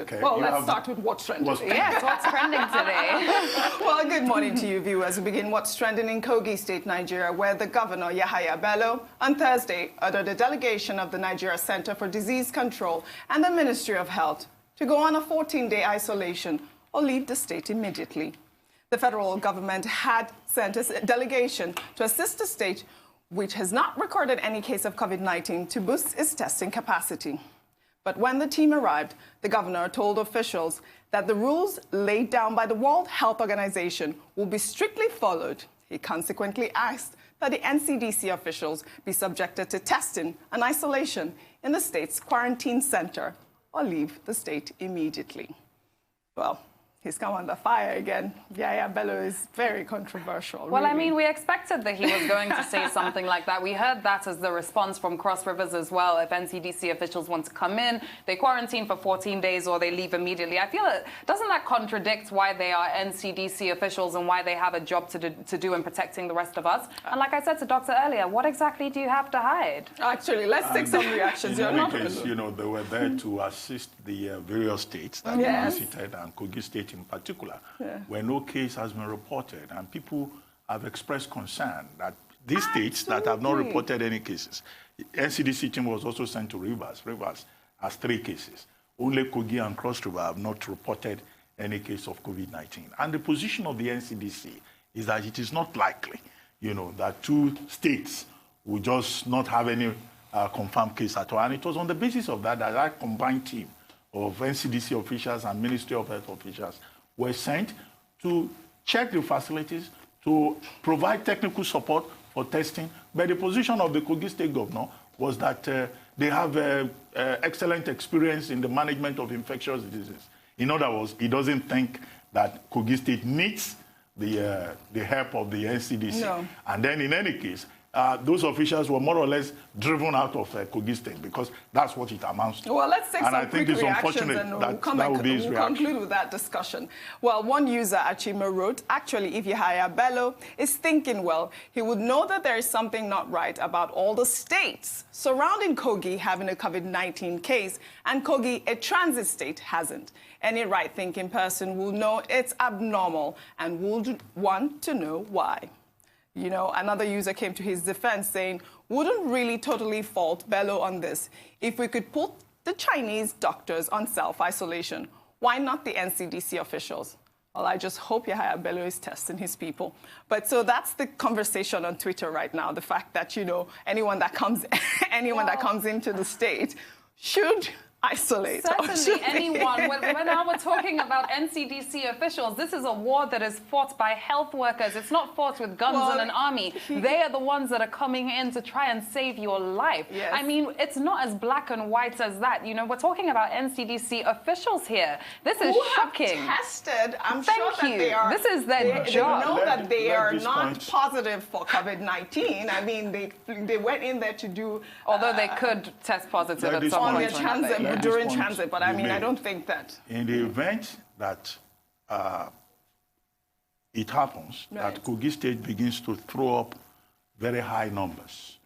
good. Okay. Well, let's start with what's trending. Yes, what's trending today? Well, good morning to you, viewers. We begin what's trending in Kogi State, Nigeria, where the governor, Yahaya Bello, on Thursday ordered a delegation of the Nigeria Center for Disease Control and the Ministry of Health to go on a 14-day isolation or leave the state immediately. The federal government had sent a delegation to assist the state, which has not recorded any case of COVID-19, to boost its testing capacity. But when the team arrived, the governor told officials that the rules laid down by the World Health Organization will be strictly followed. He consequently asked that the NCDC officials be subjected to testing and isolation in the state's quarantine center or leave the state immediately. Well, he's come under fire again. Yahaya Bello is very controversial. Well, really. I mean, we expected that he was going to say something like that. We heard that as the response from Cross Rivers as well. If NCDC officials want to come in, they quarantine for 14 days or they leave immediately. I feel doesn't that contradict why they are NCDC officials and why they have a job to do in protecting the rest of us? And like I said to Doctor earlier, what exactly do you have to hide? Actually, let's take some reactions. In any case, you know, they were there to assist the various states that they visited, and Kogi State in particular, where no case has been reported, and people have expressed concern that these states that have not reported any cases. The NCDC team was also sent to Rivers. Rivers has 3 cases. Only Kogi and Cross River have not reported any case of COVID-19. And the position of the NCDC is that it is not likely, you know, that 2 states will just not have any confirmed case at all. And it was on the basis of that combined team of NCDC officials and Ministry of Health officials were sent to check the facilities, to provide technical support for testing. But the position of the Kogi State governor was that they have excellent experience in the management of infectious diseases. In other words, he doesn't think that Kogi State needs the help of the NCDC. No. And then in any case, those officials were more or less driven out of Kogi State, because that's what it amounts to. Well, let's take some quick reactions and we'll conclude with that discussion. Well, one user, Achima, wrote, actually, if Yahaya Bello is thinking well, he would know that there is something not right about all the states surrounding Kogi having a COVID-19 case, and Kogi, a transit state, hasn't. Any right-thinking person will know it's abnormal and would want to know why. You know, another user came to his defense saying, wouldn't really totally fault Bello on this. If we could put the Chinese doctors on self-isolation, why not the NCDC officials? Well, I just hope Yahaya Bello is testing his people. But so that's the conversation on Twitter right now, the fact that, you know, anyone that comes into the state should isolate. Certainly anyone. When now we're talking about NCDC officials, this is a war that is fought by health workers. It's not fought with guns and an army. They are the ones that are coming in to try and save your life. Yes. I mean, it's not as black and white as that. You know, we're talking about NCDC officials here. This is shocking. Have tested. I'm sure that they are. This is their job. They know that they are not positive for COVID-19. I mean, they went in there to do. Although they could test positive at some point. During transit, but I mean, I don't think that. In the event that it happens, that Kogi State begins to throw up very high numbers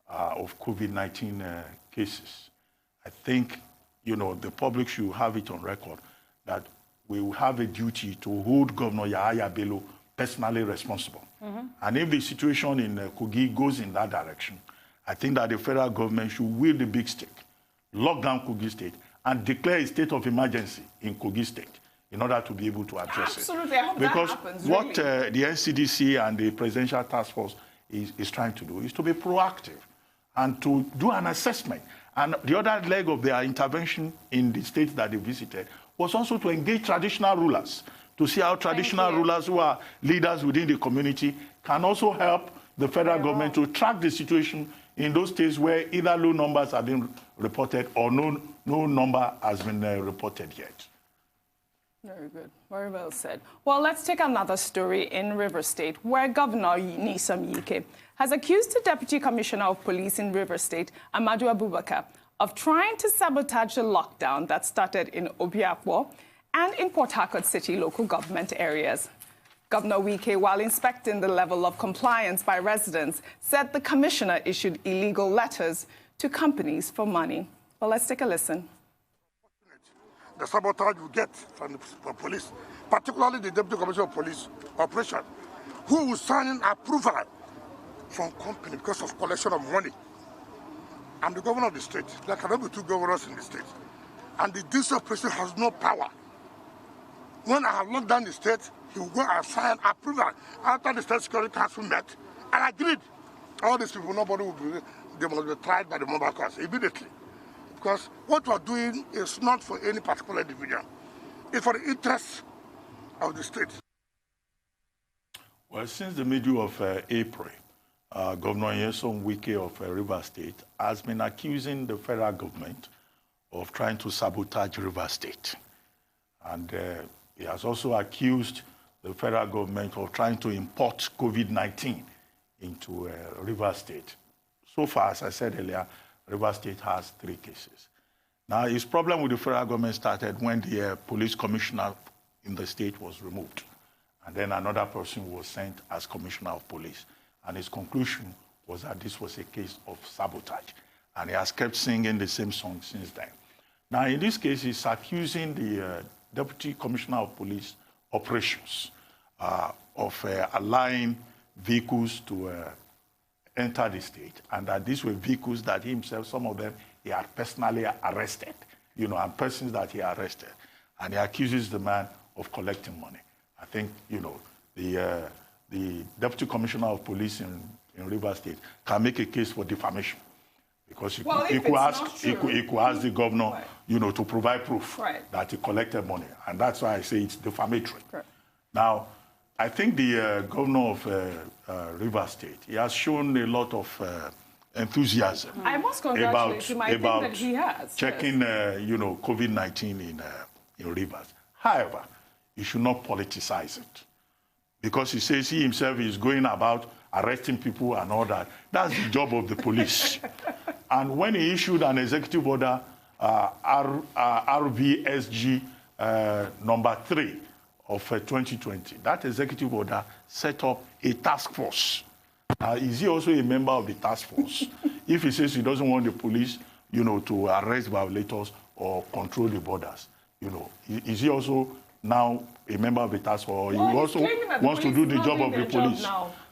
of COVID-19 cases, I think, you know, the public should have it on record that we will have a duty to hold Governor Yahaya Bello personally responsible. And if the situation in Kogi goes in that direction, I think that the federal government should wield the big stick, lock down Kogi State, and declare a state of emergency in Kogi State in order to be able to address it. Absolutely, I hope because that happens, what really. The NCDC and the Presidential Task Force is trying to do is to be proactive and to do an assessment. And the other leg of their intervention in the states that they visited was also to engage traditional rulers, to see how traditional rulers who are leaders within the community can also help the federal government to track the situation in those states where either low numbers have been reported or no number has been reported yet. Very good. Very well said. Well, let's take another story in River State, where Governor Nyesom Wike has accused the Deputy Commissioner of Police in River State, Amadu Abubakar, of trying to sabotage the lockdown that started in Ojy Okpe and in Port Harcourt City local government areas. Governor Wike, while inspecting the level of compliance by residents, said the commissioner issued illegal letters to companies for money. Well, let's take a listen. the sabotage we get from the police, particularly the Deputy Commissioner of Police Operation, who will sign in approval from company because of collection of money. I'm the governor of the state. There cannot be two governors in the state. And the DC operation has no power. When I have locked down the state, he will go and sign approval. After the State Security Council met and agreed, all these people, nobody will be, they must be tried by the mobile courts immediately. Because what we are doing is not for any particular division. It's for the interests of the state. Well, since the middle of April, Governor Nyesom Wike of Rivers State has been accusing the federal government of trying to sabotage Rivers State. And he has also accused the federal government of trying to import COVID-19 into Rivers State. So far, as I said earlier, Rivers State has 3 cases. Now, his problem with the federal government started when the police commissioner in the state was removed. And then another person was sent as commissioner of police. And his conclusion was that this was a case of sabotage. And he has kept singing the same song since then. Now, in this case, he's accusing the Deputy Commissioner of Police Operations of allowing vehicles to enter the state, and that these were vehicles that he himself, some of them, he had personally arrested, and persons that he arrested. And he accuses the man of collecting money. I think, the Deputy Commissioner of Police in Rivers State can make a case for defamation. Because he could ask the governor, right, to provide proof, right, that he collected money. And that's why I say it's defamatory. Right. Now, I think the governor of Rivers State, he has shown a lot of enthusiasm. I must congratulate him. I think that he has. Checking, COVID-19 in Rivers. However, he should not politicize it. Because he says he himself is going about arresting people and all that. That's the job of the police. And when he issued an executive order, RVSG number 3 of 2020, that executive order set up a task force. Is he also a member of the task force? If he says he doesn't want the police, to arrest violators or control the borders, is he also now a member of the task force? Or he also wants to do the job of the police?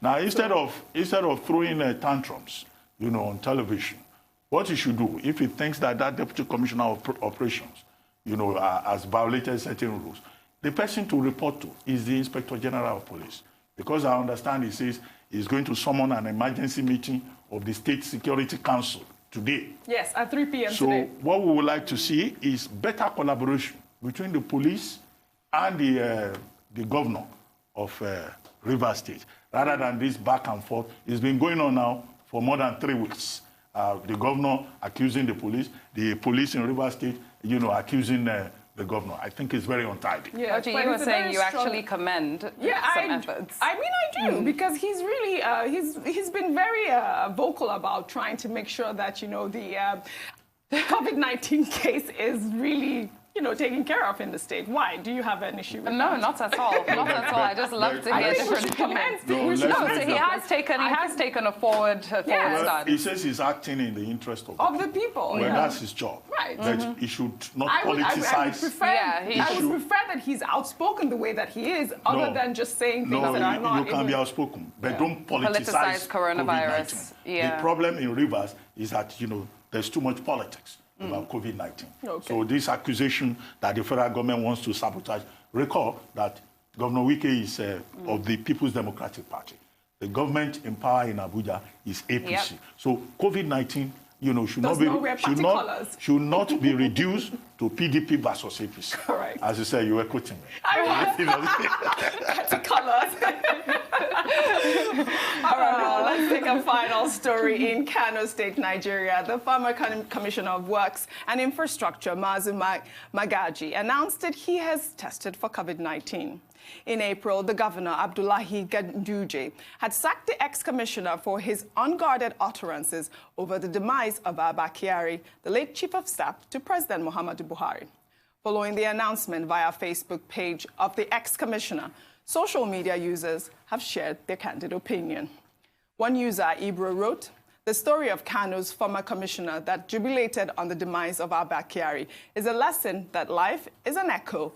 Now, instead of throwing tantrums, on television, what he should do, if he thinks that that Deputy Commissioner of Operations, has violated certain rules, the person to report to is the Inspector General of Police. Because I understand he says he's going to summon an emergency meeting of the State Security Council today. Yes, at 3 p.m. today. So what we would like to see is better collaboration between the police and the governor of Rivers State, rather than this back and forth. It's been going on now for more than 3 weeks. The governor accusing the police in Rivers State, accusing the governor. I think it's very untidy. Yeah, Ojy, you were saying you actually commend some efforts. I mean, I do, because he's really, he's been very vocal about trying to make sure that, the COVID-19 case is really, taken care of in the state. Why? Do you have an issue with that? No, not at all. Not at all. I just love to hear different comments. So he has taken a forward stance. He says he's acting in the interest of the people. Well, that's his job. Right. That he should not politicize. I would prefer that he's outspoken the way that he is, other than just saying things that are not. You can be outspoken, but don't politicize coronavirus. The problem in Rivers is that, there's too much politics about COVID-19. Okay. So this accusation that the federal government wants to sabotage, recall that Governor Wike is of the People's Democratic Party. The government in power in Abuja is APC. Yep. So COVID-19, should not be reduced to PDP versus APC. Correct. As you said, you were quoting me. To colors. All right, well, let's take a final story. In Kano State, Nigeria, the former Commissioner of Works and Infrastructure, Mazu Magaji, announced that he has tested for COVID-19. In April, the governor, Abdullahi Ganduje, had sacked the ex-commissioner for his unguarded utterances over the demise of Abba Kyari, the late chief of staff to President Muhammadu Buhari. Following the announcement via Facebook page of the ex-commissioner, social media users have shared their candid opinion. One user, Ibro, wrote, The story of Kano's former commissioner that jubilated on the demise of Abba Kyari is a lesson that life is an echo.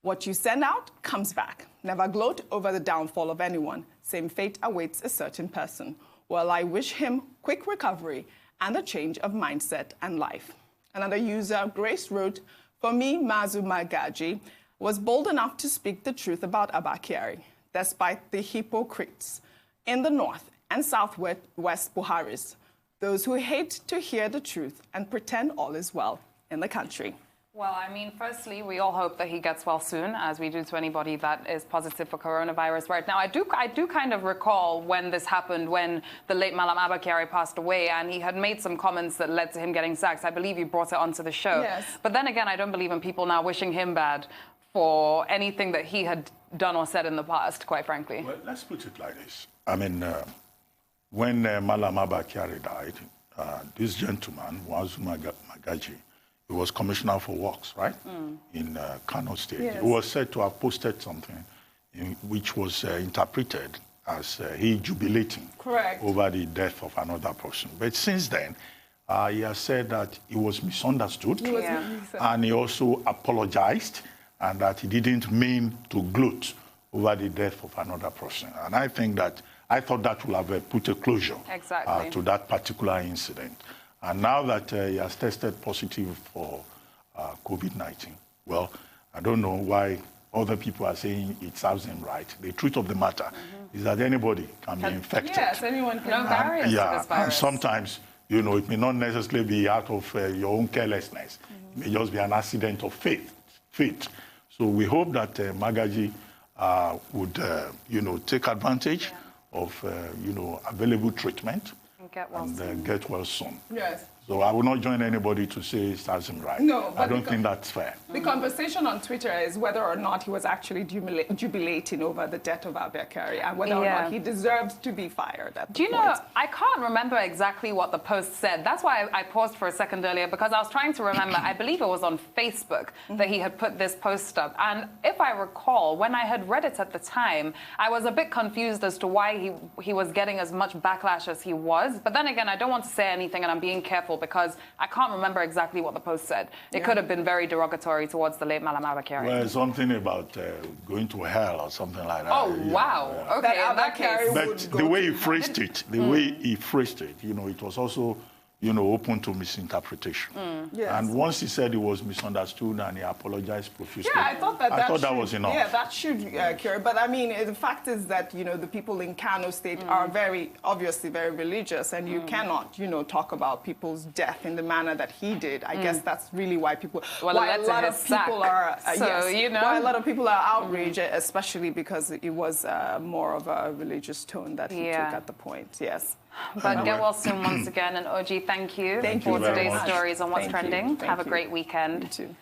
What you send out comes back. Never gloat over the downfall of anyone. Same fate awaits a certain person. Well, I wish him quick recovery and a change of mindset and life. Another user, Grace, wrote, for me, Mazu Magaji was bold enough to speak the truth about Abba Kyari, despite the hypocrites in the north and southwest Buharis, those who hate to hear the truth and pretend all is well in the country. Well, I mean, firstly, we all hope that he gets well soon, as we do to anybody that is positive for coronavirus right now. I do kind of recall when this happened, when the late Malam Abba Kyari passed away, and he had made some comments that led to him getting sacked. I believe you brought it onto the show. Yes. But then again, I don't believe in people now wishing him bad for anything that he had done or said in the past, quite frankly. Well, let's put it like this. I mean, when Malam Abba Kyari died, this gentleman, Wazu Magaji, he was Commissioner for Works, right, in Kano State. Yes. He was said to have posted something which was interpreted as he jubilating over the death of another person. But since then, he has said that he was misunderstood, and he also apologized, and that he didn't mean to gloat over the death of another person. And I think that, I thought that would have put a closure to that particular incident. And now that he has tested positive for COVID-19, well, I don't know why other people are saying it serves him right. The truth of the matter is that anybody can be infected. Yes, anyone can. No barriers to this virus. And sometimes, you know, it may not necessarily be out of your own carelessness. It may just be an accident of fate. So we hope that Magaji would, you know, take advantage of, you know, available treatment. Get well soon. Yes. So I will not join anybody to say it serves him right. No, I don't think that's fair. The conversation on Twitter is whether or not he was actually jubilating over the death of Abba Kyari and whether or not he deserves to be fired at the Do you know, I can't remember exactly what the post said. That's why I paused for a second earlier, because I was trying to remember. I believe it was on Facebook that he had put this post up. And if I recall, when I had read it at the time, I was a bit confused as to why he was getting as much backlash as he was. But then again, I don't want to say anything, and I'm being careful because I can't remember exactly what the post said. It could have been very derogatory towards the late Malam Abba Kyari. Well, something about going to hell or something like that. Oh, wow. Okay, in that case. But the way he phrased it, you know, it was also, you know, open to misinterpretation. Yes. And once he said he was misunderstood and he apologized profusely, Yeah, I thought that was enough. Yeah, that should cure. But I mean, the fact is that, you know, the people in Kano State are obviously very religious, and you cannot, you know, talk about people's death in the manner that he did. I guess that's really why people, why a lot of people are, you know, why a lot of people are outraged, especially because it was more of a religious tone that he took at the point. Yes. But get well soon once again. And Ojy, thank you for today's stories on What's Trending. Have a great weekend. You too.